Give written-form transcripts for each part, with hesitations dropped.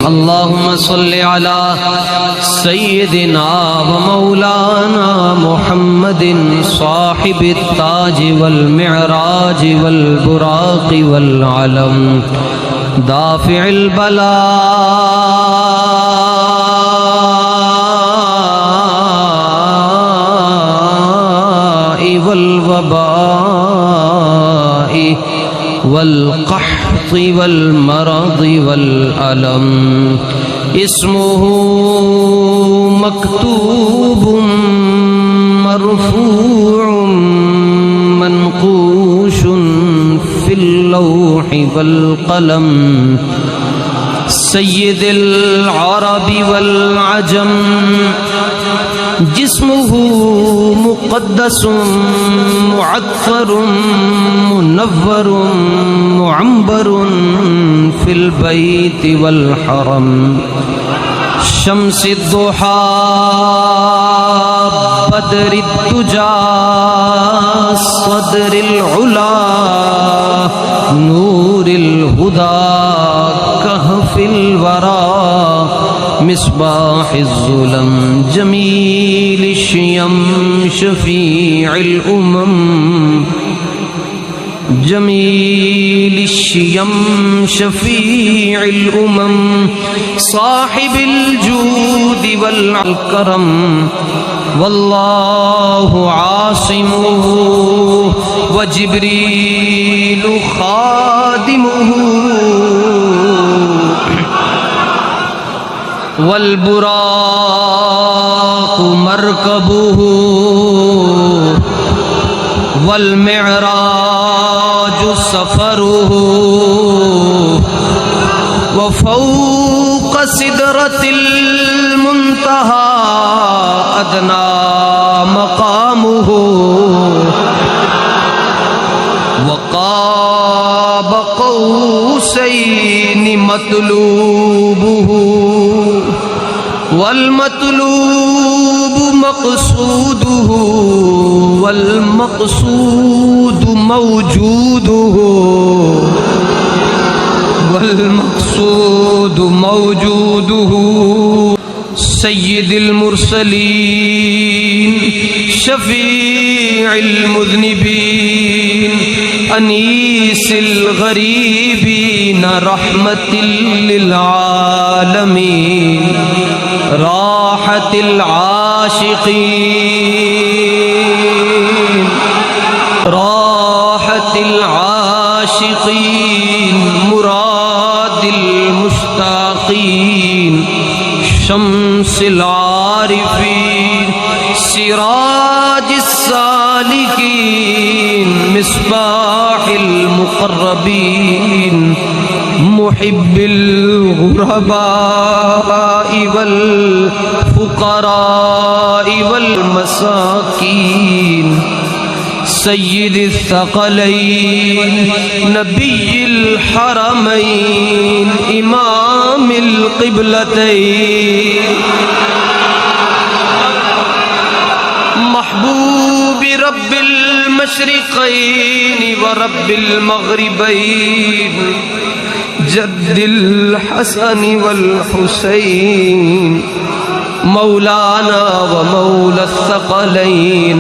अल्लाहुम्मा सल्लि अला सय्यिदिना व मौलाना मुहम्मदिन साहिबित ताज वल मिअराज वल बुराक़ वल अलम दाफ़िअल बला वल वबाई वल क़हत वल मरद वल अलम इस्मुहु मक्तूबुम मरफूउम मनक़ूशुन फिल लौहि वल क़लम सय्यिदुल अरबी वल अजम जिस्मुहु मुक़द्दसुम मुअत्तरुम मुनव्वरुम मुअम्बरुन फिल बैति वल हरम शम्सिद दुहा बदरिद दुजा सदरिल उला नूरिल हुदा कहफिल वरा मिस्बाहिज़ ज़ुलम जमील शियम शफ़ीइल उमम जमील शियम शफ़ीइल उमम साहिबिल जूद वल करम वल्लाहु आसिमुहु व जिब्रीलु खादिमुहु वल बुराक़ मरकबुहु वल मिअराज सफरुहु व फ़ौक़ सिदरतिल मुंतहा अदना मक़ामुहु व क़ाब क़ौसैनि मतलूबुहु वल मतलूब मक़सूदुहु वल मक़सूद मौजूदुहु वल मक़सूद मौजूदुहु सय्यिदुल मुरसलीन शफ़ीइल मुज़निबीन अनीसिल गरीबीन रहमतिल लिल आलमीन राहतिल आशिक़ीन राहतिल आशिक़ीन मुरादिल मुश्ताक़ीन शम्सिल आरिफ़ीन सिराजिस सालिकीन मिस्बाहिल मुक़र्रबीन मुहिब्बिल गुरबाई वल फुक़राई वल मसाकीन सय्यिदिस सकलैन नबिय्यिल हरमैन इमामिल क़िबलतैन महबूबि रब्बिल मशरिक़ैन व रब्बिल मग़रिबैन जद्दिल हसन वल हुसैन मौलाना व मौला सकलैन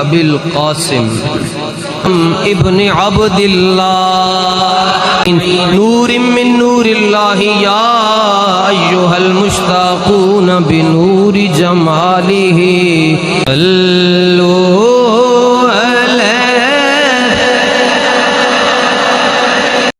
अबिल क़ासिम इब्न अब्दिल्लाह नूरिम मिन नूरिल्लाहि या अय्युहल मुश्ताक़ून बिनूरि जमालिही